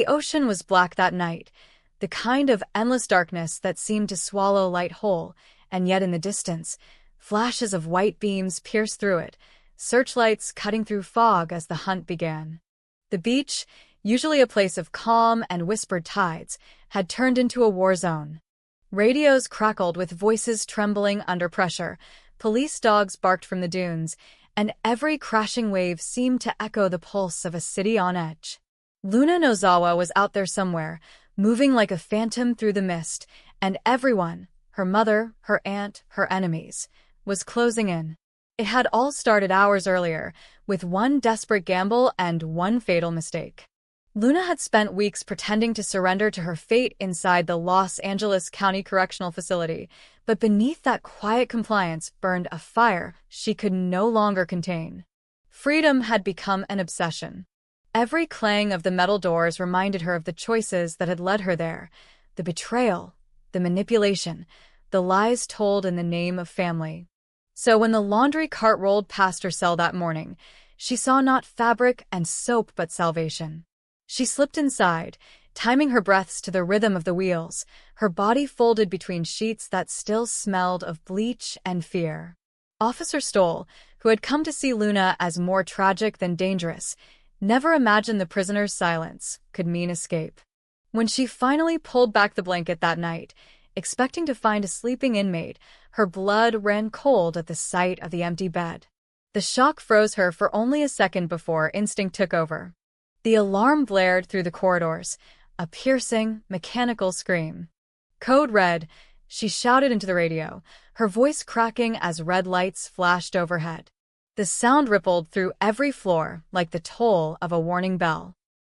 The ocean was black that night, the kind of endless darkness that seemed to swallow light whole, and yet in the distance, flashes of white beams pierced through it, searchlights cutting through fog as the hunt began. The beach, usually a place of calm and whispered tides, had turned into a war zone. Radios crackled with voices trembling under pressure, police dogs barked from the dunes, and every crashing wave seemed to echo the pulse of a city on edge. Luna Nozawa was out there somewhere, moving like a phantom through the mist, and everyone, her mother, her aunt, her enemies, was closing in. It had all started hours earlier, with one desperate gamble and one fatal mistake. Luna had spent weeks pretending to surrender to her fate inside the Los Angeles County Correctional Facility, but beneath that quiet compliance burned a fire she could no longer contain. Freedom had become an obsession. Every clang of the metal doors reminded her of the choices that had led her there, the betrayal, the manipulation, the lies told in the name of family. So when the laundry cart rolled past her cell that morning, she saw not fabric and soap but salvation. She slipped inside, timing her breaths to the rhythm of the wheels, her body folded between sheets that still smelled of bleach and fear. Officer Stoll, who had come to see Luna as more tragic than dangerous, never imagined the prisoner's silence could mean escape. When she finally pulled back the blanket that night, expecting to find a sleeping inmate, her blood ran cold at the sight of the empty bed. The shock froze her for only a second before instinct took over. The alarm blared through the corridors, a piercing, mechanical scream. "Code Red," she shouted into the radio, her voice cracking as red lights flashed overhead. The sound rippled through every floor like the toll of a warning bell.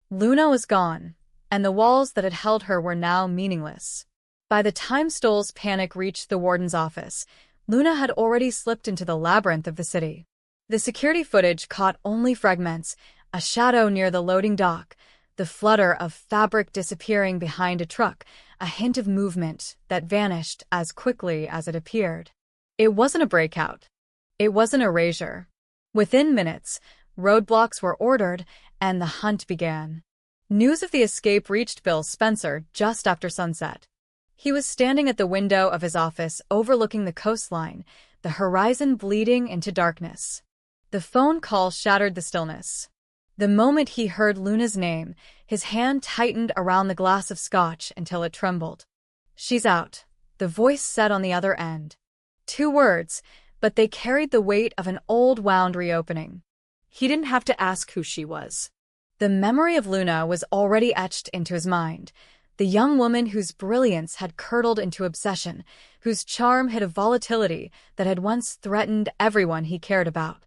Luna was gone, and the walls that had held her were now meaningless. By the time Stoll's panic reached the warden's office, Luna had already slipped into the labyrinth of the city. The security footage caught only fragments, a shadow near the loading dock, the flutter of fabric disappearing behind a truck, a hint of movement that vanished as quickly as it appeared. It wasn't a breakout. It was an erasure. Within minutes, roadblocks were ordered, and the hunt began. News of the escape reached Bill Spencer just after sunset. He was standing at the window of his office overlooking the coastline, the horizon bleeding into darkness. The phone call shattered the stillness. The moment he heard Luna's name, his hand tightened around the glass of scotch until it trembled. "She's out," the voice said on the other end. 2 words, but they carried the weight of an old wound reopening. He didn't have to ask who she was. The memory of Luna was already etched into his mind, the young woman whose brilliance had curdled into obsession, whose charm hid a volatility that had once threatened everyone he cared about.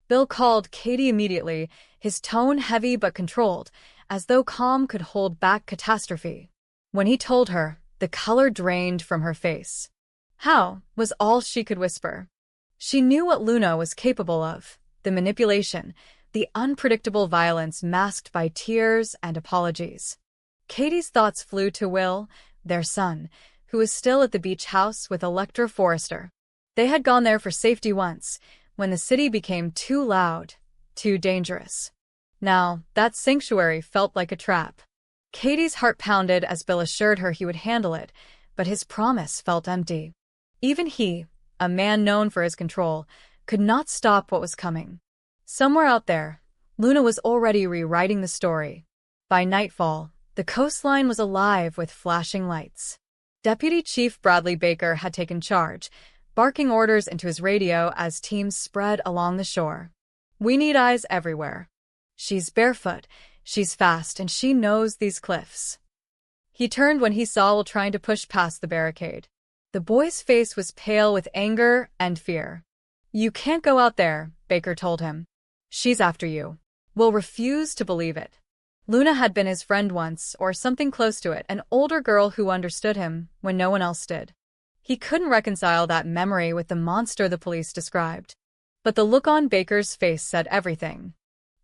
Bill called Katie immediately, his tone heavy but controlled, as though calm could hold back catastrophe. When he told her, the color drained from her face. "How?" was all she could whisper. She knew what Luna was capable of, the manipulation, the unpredictable violence masked by tears and apologies. Katie's thoughts flew to Will, their son, who was still at the beach house with Electra Forrester. They had gone there for safety once, when the city became too loud, too dangerous. Now, that sanctuary felt like a trap. Katie's heart pounded as Bill assured her he would handle it, but his promise felt empty. Even he, a man known for his control, could not stop what was coming. Somewhere out there, Luna was already rewriting the story. By nightfall, the coastline was alive with flashing lights. Deputy Chief Bradley Baker had taken charge, barking orders into his radio as teams spread along the shore. "We need eyes everywhere. She's barefoot, she's fast, and she knows these cliffs." He turned when he saw Will trying to push past the barricade. The boy's face was pale with anger and fear. "You can't go out there," Baker told him. "She's after you." Will refused to believe it. Luna had been his friend once, or something close to it, an older girl who understood him when no one else did. He couldn't reconcile that memory with the monster the police described. But the look on Baker's face said everything.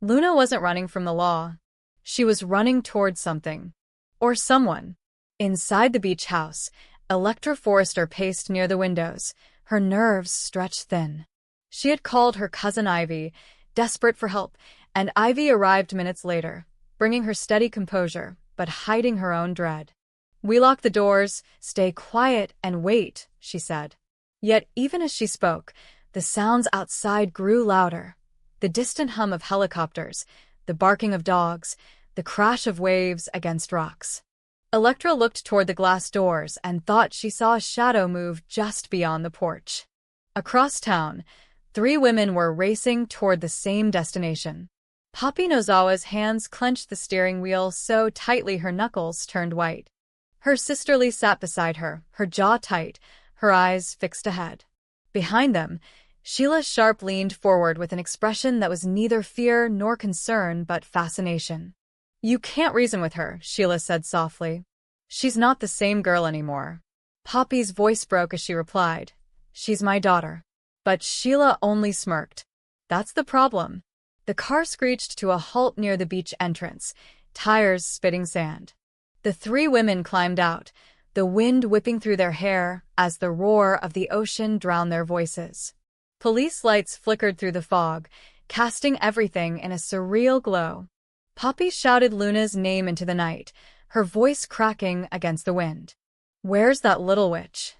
Luna wasn't running from the law. She was running towards something. Or someone. Inside the beach house, Electra Forrester paced near the windows, her nerves stretched thin. She had called her cousin Ivy, desperate for help, and Ivy arrived minutes later, bringing her steady composure, but hiding her own dread. "We lock the doors, stay quiet and wait," she said. Yet even as she spoke, the sounds outside grew louder. The distant hum of helicopters, the barking of dogs, the crash of waves against rocks. Electra looked toward the glass doors and thought she saw a shadow move just beyond the porch. Across town, 3 women were racing toward the same destination. Poppy Nozawa's hands clenched the steering wheel so tightly her knuckles turned white. Her sister Lee sat beside her, her jaw tight, her eyes fixed ahead. Behind them, Sheila Sharp leaned forward with an expression that was neither fear nor concern but fascination. "You can't reason with her," Sheila said softly. "She's not the same girl anymore." Poppy's voice broke as she replied, "She's my daughter." But Sheila only smirked. "That's the problem." The car screeched to a halt near the beach entrance, tires spitting sand. The 3 women climbed out, the wind whipping through their hair as the roar of the ocean drowned their voices. Police lights flickered through the fog, casting everything in a surreal glow. Poppy shouted Luna's name into the night, her voice cracking against the wind. "Where's that little witch?"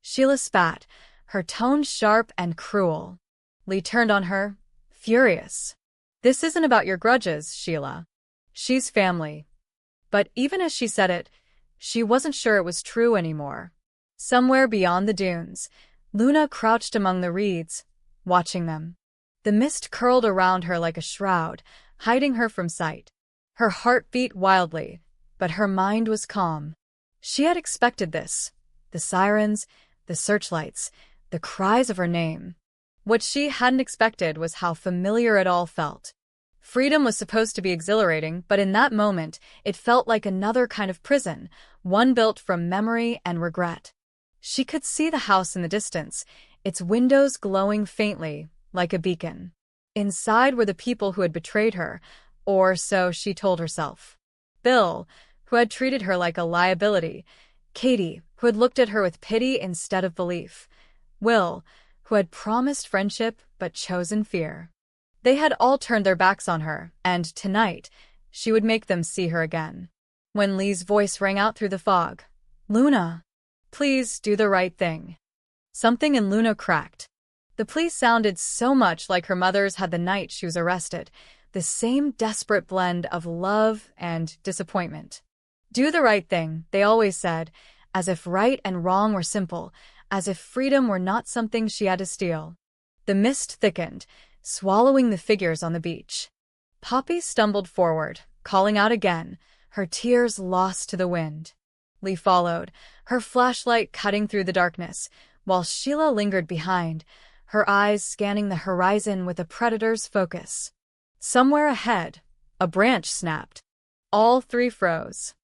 Sheila spat, her tone sharp and cruel. Lee turned on her, furious. "This isn't about your grudges, Sheila. She's family." But even as she said it, she wasn't sure it was true anymore. Somewhere beyond the dunes, Luna crouched among the reeds, watching them. The mist curled around her like a shroud, hiding her from sight. Her heart beat wildly, but her mind was calm. She had expected this. The sirens, the searchlights, the cries of her name. What she hadn't expected was how familiar it all felt. Freedom was supposed to be exhilarating, but in that moment, it felt like another kind of prison, one built from memory and regret. She could see the house in the distance, its windows glowing faintly, like a beacon. Inside were the people who had betrayed her, or so she told herself. Bill, who had treated her like a liability. Katie, who had looked at her with pity instead of belief. Will, who had promised friendship but chosen fear. They had all turned their backs on her, and tonight, she would make them see her again. When Lee's voice rang out through the fog, "Luna, please do the right thing." Something in Luna cracked. The please sounded so much like her mother's had the night she was arrested, the same desperate blend of love and disappointment. Do the right thing, they always said, as if right and wrong were simple, as if freedom were not something she had to steal. The mist thickened, swallowing the figures on the beach. Poppy stumbled forward, calling out again, her tears lost to the wind. Lee followed, her flashlight cutting through the darkness, while Sheila lingered behind, her eyes scanning the horizon with a predator's focus. Somewhere ahead, a branch snapped. All 3 froze.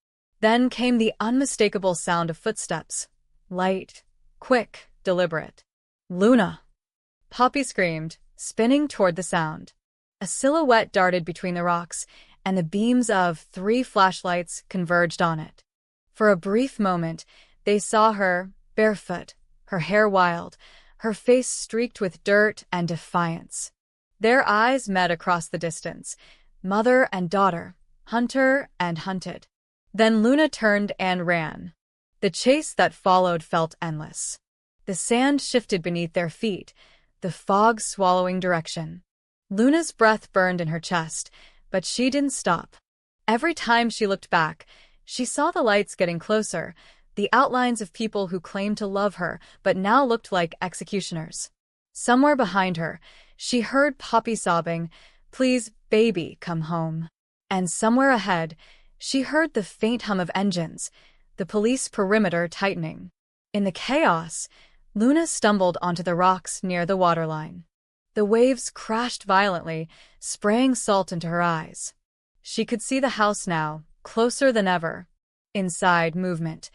Then came the unmistakable sound of footsteps. Light, quick, deliberate. "Luna!" Poppy screamed, spinning toward the sound. A silhouette darted between the rocks, and the beams of 3 flashlights converged on it. For a brief moment, they saw her, barefoot, her hair wild, her face streaked with dirt and defiance. Their eyes met across the distance, mother and daughter, hunter and hunted. Then Luna turned and ran. The chase that followed felt endless. The sand shifted beneath their feet, the fog swallowing direction. Luna's breath burned in her chest, but she didn't stop. Every time she looked back, she saw the lights getting closer, the outlines of people who claimed to love her but now looked like executioners. Somewhere behind her, she heard Poppy sobbing, "Please, baby, come home." And somewhere ahead, she heard the faint hum of engines, the police perimeter tightening. In the chaos, Luna stumbled onto the rocks near the waterline. The waves crashed violently, spraying salt into her eyes. She could see the house now, closer than ever. Inside, movement.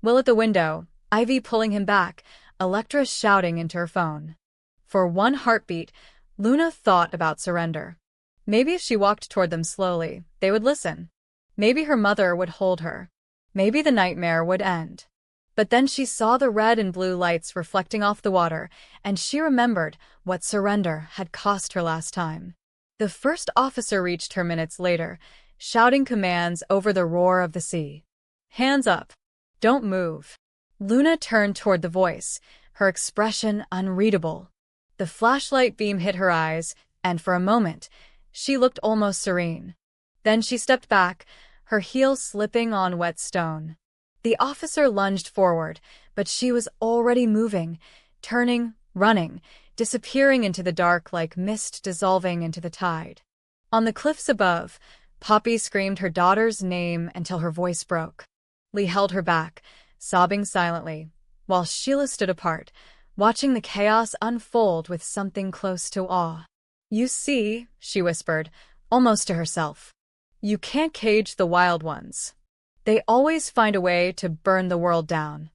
Will at the window, Ivy pulling him back, Electra shouting into her phone. For one heartbeat, Luna thought about surrender. Maybe if she walked toward them slowly, they would listen. Maybe her mother would hold her. Maybe the nightmare would end. But then she saw the red and blue lights reflecting off the water, and she remembered what surrender had cost her last time. The first officer reached her minutes later, shouting commands over the roar of the sea. "Hands up! Don't move!" Luna turned toward the voice, her expression unreadable. The flashlight beam hit her eyes, and for a moment, she looked almost serene. Then she stepped back, her heels slipping on wet stone. The officer lunged forward, but she was already moving, turning, running, disappearing into the dark like mist dissolving into the tide. On the cliffs above, Poppy screamed her daughter's name until her voice broke. Lee held her back, sobbing silently, while Sheila stood apart, watching the chaos unfold with something close to awe. "You see," she whispered, almost to herself, "you can't cage the wild ones. They always find a way to burn the world down."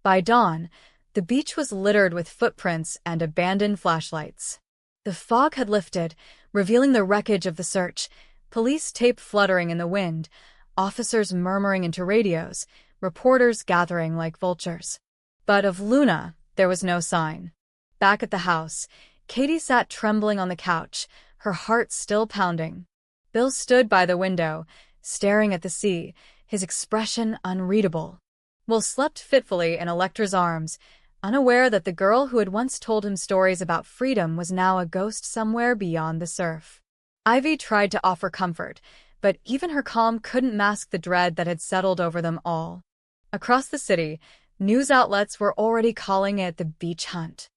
By dawn, the beach was littered with footprints and abandoned flashlights. The fog had lifted, revealing the wreckage of the search, police tape fluttering in the wind, officers murmuring into radios, reporters gathering like vultures. But of Luna, there was no sign. Back at the house, Katie sat trembling on the couch, her heart still pounding. Bill stood by the window, staring at the sea, his expression unreadable. Will slept fitfully in Electra's arms, unaware that the girl who had once told him stories about freedom was now a ghost somewhere beyond the surf. Ivy tried to offer comfort, but even her calm couldn't mask the dread that had settled over them all. Across the city, news outlets were already calling it the beach hunt.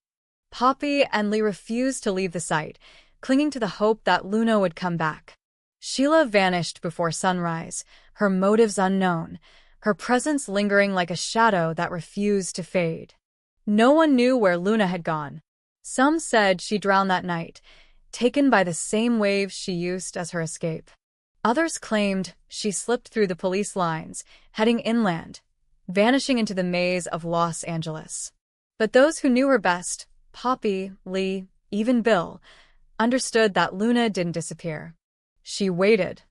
Poppy and Lee refused to leave the site, clinging to the hope that Luna would come back. Sheila vanished before sunrise, her motives unknown, her presence lingering like a shadow that refused to fade. No one knew where Luna had gone. Some said she drowned that night, taken by the same waves she used as her escape. Others claimed she slipped through the police lines, heading inland, vanishing into the maze of Los Angeles. But those who knew her best, Poppy, Lee, even Bill, understood that Luna didn't disappear. She waited.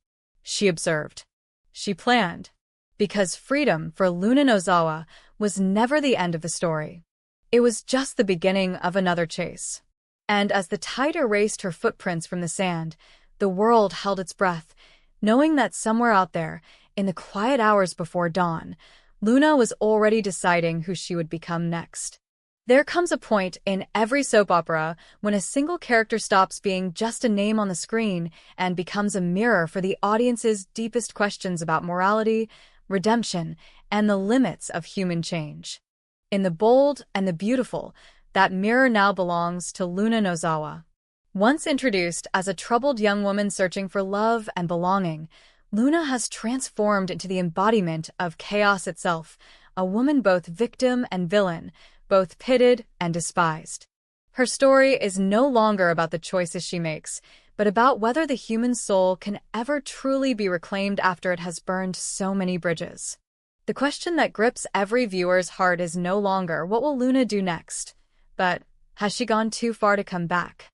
She observed. She planned. Because freedom for Luna Nozawa was never the end of the story. It was just the beginning of another chase. And as the tide erased her footprints from the sand, the world held its breath, knowing that somewhere out there, in the quiet hours before dawn, Luna was already deciding who she would become next. There comes a point in every soap opera when a single character stops being just a name on the screen and becomes a mirror for the audience's deepest questions about morality, redemption, and the limits of human change. In The Bold and the Beautiful, that mirror now belongs to Luna Nozawa. Once introduced as a troubled young woman searching for love and belonging, Luna has transformed into the embodiment of chaos itself, a woman both victim and villain, both pitted and despised. Her story is no longer about the choices she makes, but about whether the human soul can ever truly be reclaimed after it has burned so many bridges. The question that grips every viewer's heart is no longer, what will Luna do next? But, has she gone too far to come back?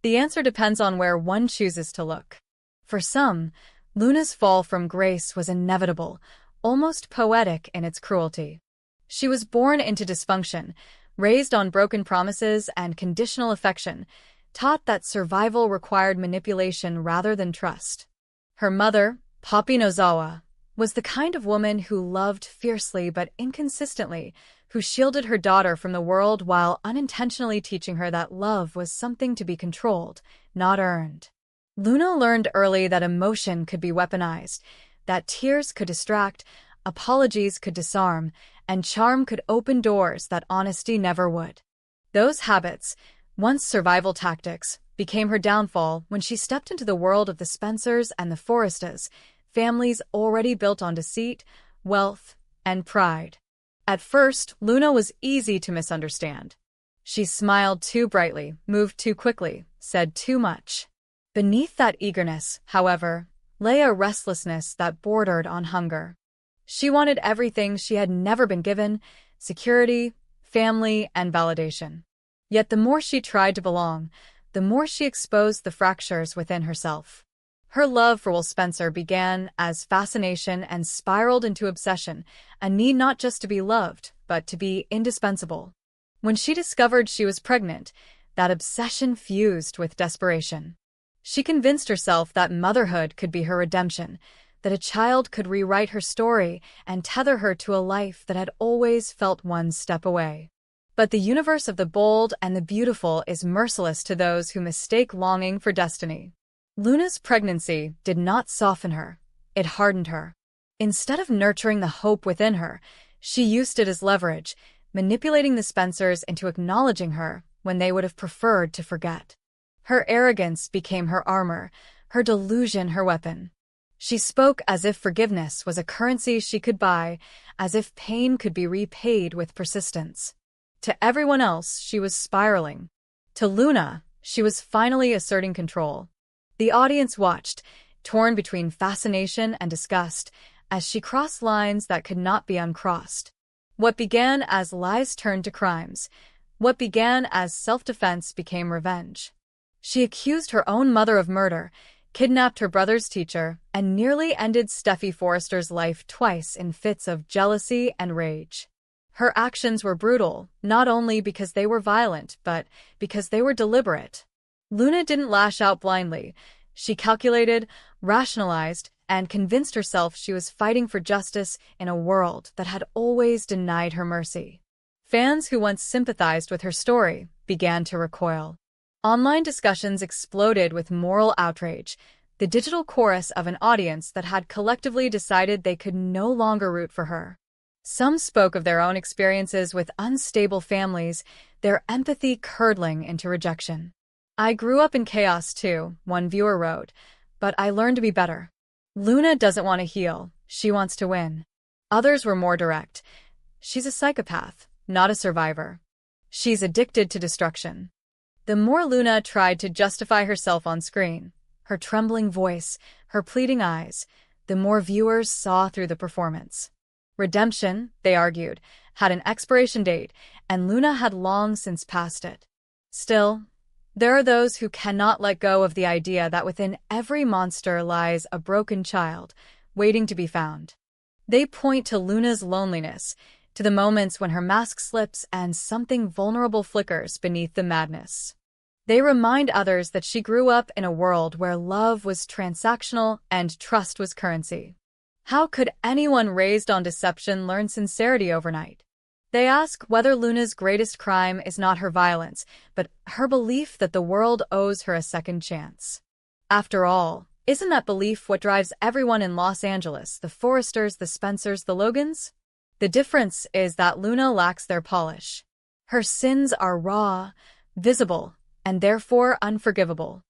The answer depends on where one chooses to look. For some, Luna's fall from grace was inevitable, almost poetic in its cruelty. She was born into dysfunction, raised on broken promises and conditional affection, taught that survival required manipulation rather than trust. Her mother, Poppy Nozawa, was the kind of woman who loved fiercely but inconsistently, who shielded her daughter from the world while unintentionally teaching her that love was something to be controlled, not earned. Luna learned early that emotion could be weaponized, that tears could distract, apologies could disarm, and charm could open doors that honesty never would. Those habits, once survival tactics, became her downfall when she stepped into the world of the Spencers and the Forestas, families already built on deceit, wealth, and pride. At first, Luna was easy to misunderstand. She smiled too brightly, moved too quickly, said too much. Beneath that eagerness, however, lay a restlessness that bordered on hunger. She wanted everything she had never been given: security, family, and validation. Yet the more she tried to belong, the more she exposed the fractures within herself. Her love for Will Spencer began as fascination and spiraled into obsession, a need not just to be loved, but to be indispensable. When she discovered she was pregnant, that obsession fused with desperation. She convinced herself that motherhood could be her redemption, that a child could rewrite her story and tether her to a life that had always felt one step away. But the universe of the bold and the beautiful is merciless to those who mistake longing for destiny. Luna's pregnancy did not soften her, it hardened her. Instead of nurturing the hope within her, she used it as leverage, manipulating the Spencers into acknowledging her when they would have preferred to forget. Her arrogance became her armor, her delusion her weapon. She spoke as if forgiveness was a currency she could buy, as if pain could be repaid with persistence. To everyone else, she was spiraling. To Luna, she was finally asserting control. The audience watched, torn between fascination and disgust, as she crossed lines that could not be uncrossed. What began as lies turned to crimes. What began as self-defense became revenge. She accused her own mother of murder, kidnapped her brother's teacher, and nearly ended Steffy Forrester's life twice in fits of jealousy and rage. Her actions were brutal, not only because they were violent, but because they were deliberate. Luna didn't lash out blindly. She calculated, rationalized, and convinced herself she was fighting for justice in a world that had always denied her mercy. Fans who once sympathized with her story began to recoil. Online discussions exploded with moral outrage, the digital chorus of an audience that had collectively decided they could no longer root for her. Some spoke of their own experiences with unstable families, their empathy curdling into rejection. "I grew up in chaos too," one viewer wrote, "but I learned to be better." Luna doesn't want to heal, she wants to win. Others were more direct. She's a psychopath, not a survivor. She's addicted to destruction. The more Luna tried to justify herself on screen, her trembling voice, her pleading eyes, the more viewers saw through the performance. Redemption, they argued, had an expiration date, and Luna had long since passed it. Still, there are those who cannot let go of the idea that within every monster lies a broken child, waiting to be found. They point to Luna's loneliness, to the moments when her mask slips and something vulnerable flickers beneath the madness. They remind others that she grew up in a world where love was transactional and trust was currency. How could anyone raised on deception learn sincerity overnight? They ask whether Luna's greatest crime is not her violence, but her belief that the world owes her a second chance. After all, isn't that belief what drives everyone in Los Angeles, the Forresters, the Spencers, the Logans? The difference is that Luna lacks their polish. Her sins are raw, visible, and therefore unforgivable.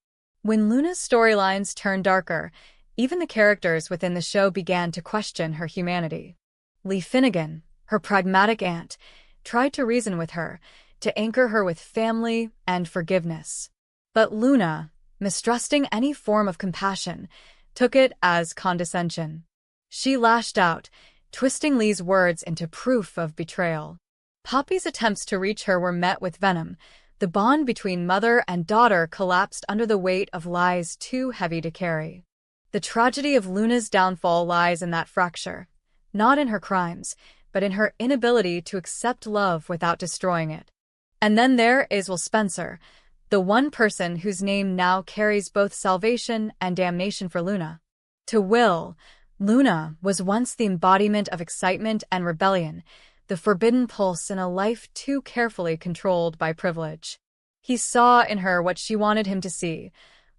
When Luna's storylines turned darker, even the characters within the show began to question her humanity. Lee Finnegan, her pragmatic aunt, tried to reason with her, to anchor her with family and forgiveness. But Luna, mistrusting any form of compassion, took it as condescension. She lashed out, twisting Lee's words into proof of betrayal. Poppy's attempts to reach her were met with venom. The bond between mother and daughter collapsed under the weight of lies too heavy to carry. The tragedy of Luna's downfall lies in that fracture, not in her crimes, but in her inability to accept love without destroying it. And then there is Will Spencer, the one person whose name now carries both salvation and damnation for Luna. To Will, Luna was once the embodiment of excitement and rebellion, the forbidden pulse in a life too carefully controlled by privilege. He saw in her what she wanted him to see,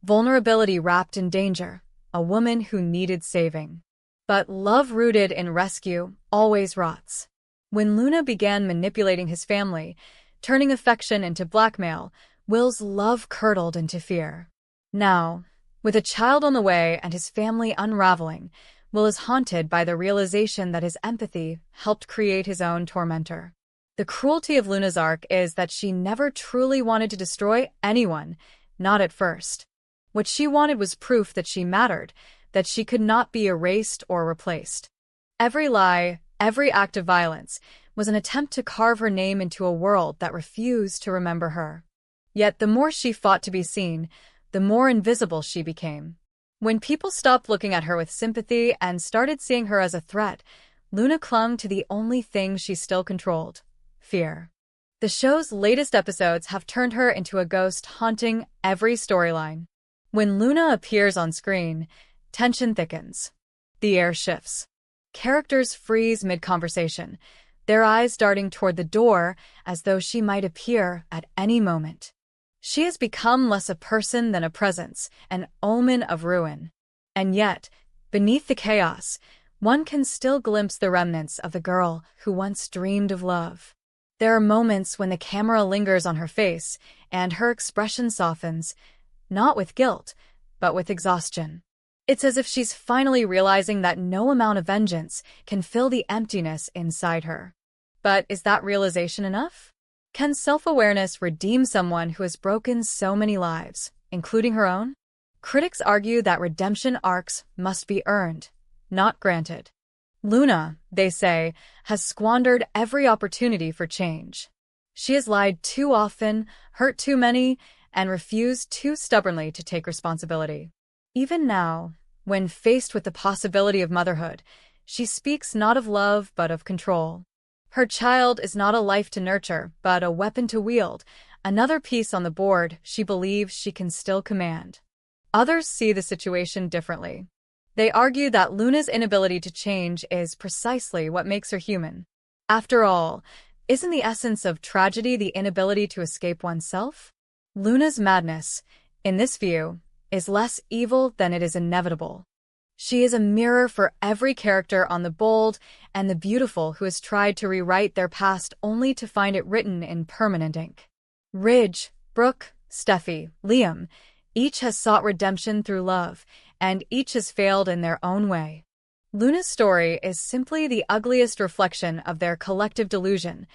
vulnerability wrapped in danger, a woman who needed saving. But love rooted in rescue always rots. When Luna began manipulating his family, turning affection into blackmail, Will's love curdled into fear. Now, with a child on the way and his family unraveling, Will is haunted by the realization that his empathy helped create his own tormentor. The cruelty of Luna's arc is that she never truly wanted to destroy anyone, not at first. What she wanted was proof that she mattered, that she could not be erased or replaced. Every lie, every act of violence, was an attempt to carve her name into a world that refused to remember her. Yet the more she fought to be seen, the more invisible she became. When people stopped looking at her with sympathy and started seeing her as a threat, Luna clung to the only thing she still controlled: fear. The show's latest episodes have turned her into a ghost haunting every storyline. When Luna appears on screen, tension thickens. The air shifts. Characters freeze mid-conversation, their eyes darting toward the door as though she might appear at any moment. She has become less a person than a presence, an omen of ruin. And yet, beneath the chaos, one can still glimpse the remnants of the girl who once dreamed of love. There are moments when the camera lingers on her face and her expression softens, not with guilt, but with exhaustion. It's as if she's finally realizing that no amount of vengeance can fill the emptiness inside her. But is that realization enough? Can self-awareness redeem someone who has broken so many lives, including her own? Critics argue that redemption arcs must be earned, not granted. Luna, they say, has squandered every opportunity for change. She has lied too often, hurt too many, and refused too stubbornly to take responsibility. Even now, when faced with the possibility of motherhood, she speaks not of love but of control. Her child is not a life to nurture, but a weapon to wield, another piece on the board she believes she can still command. Others see the situation differently. They argue that Luna's inability to change is precisely what makes her human. After all, isn't the essence of tragedy the inability to escape oneself? Luna's madness, in this view, is less evil than it is inevitable. She is a mirror for every character on The Bold and the Beautiful who has tried to rewrite their past only to find it written in permanent ink. Ridge, Brooke, Steffi, Liam, each has sought redemption through love, and each has failed in their own way. Luna's story is simply the ugliest reflection of their collective delusion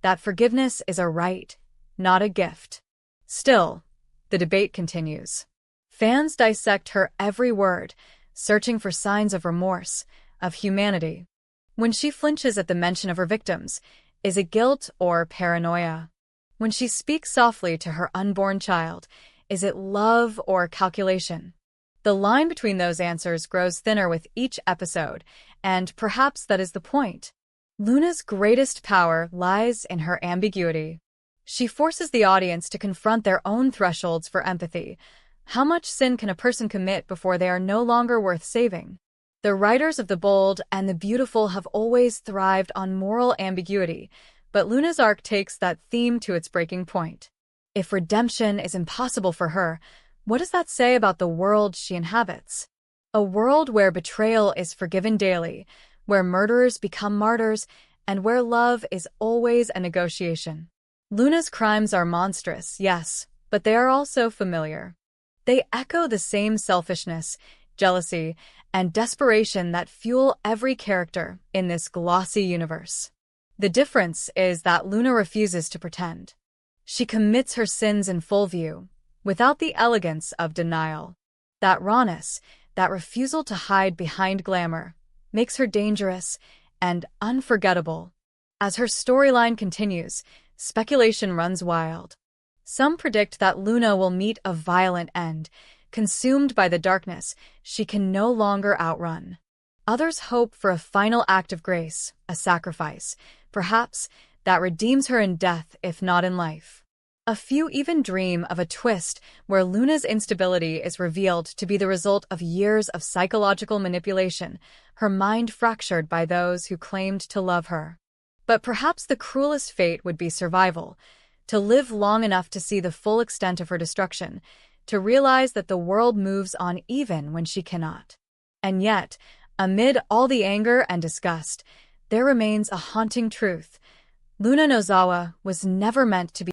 that forgiveness is a right, not a gift. Still, the debate continues. Fans dissect her every word, searching for signs of remorse, of humanity. When she flinches at the mention of her victims, is it guilt or paranoia? When she speaks softly to her unborn child, is it love or calculation? The line between those answers grows thinner with each episode, and perhaps that is the point. Luna's greatest power lies in her ambiguity. She forces the audience to confront their own thresholds for empathy. How much sin can a person commit before they are no longer worth saving? The writers of The Bold and the Beautiful have always thrived on moral ambiguity, but Luna's arc takes that theme to its breaking point. If redemption is impossible for her, what does that say about the world she inhabits? A world where betrayal is forgiven daily, where murderers become martyrs, and where love is always a negotiation. Luna's crimes are monstrous, yes, but they are also familiar. They echo the same selfishness, jealousy, and desperation that fuel every character in this glossy universe. The difference is that Luna refuses to pretend. She commits her sins in full view, without the elegance of denial. That rawness, that refusal to hide behind glamour, makes her dangerous and unforgettable. As her storyline continues, speculation runs wild. Some predict that Luna will meet a violent end, consumed by the darkness she can no longer outrun. Others hope for a final act of grace, a sacrifice, perhaps, that redeems her in death if not in life. A few even dream of a twist where Luna's instability is revealed to be the result of years of psychological manipulation, her mind fractured by those who claimed to love her. But perhaps the cruelest fate would be survival, to live long enough to see the full extent of her destruction, to realize that the world moves on even when she cannot. And yet, amid all the anger and disgust, there remains a haunting truth. Luna Nozawa was never meant to be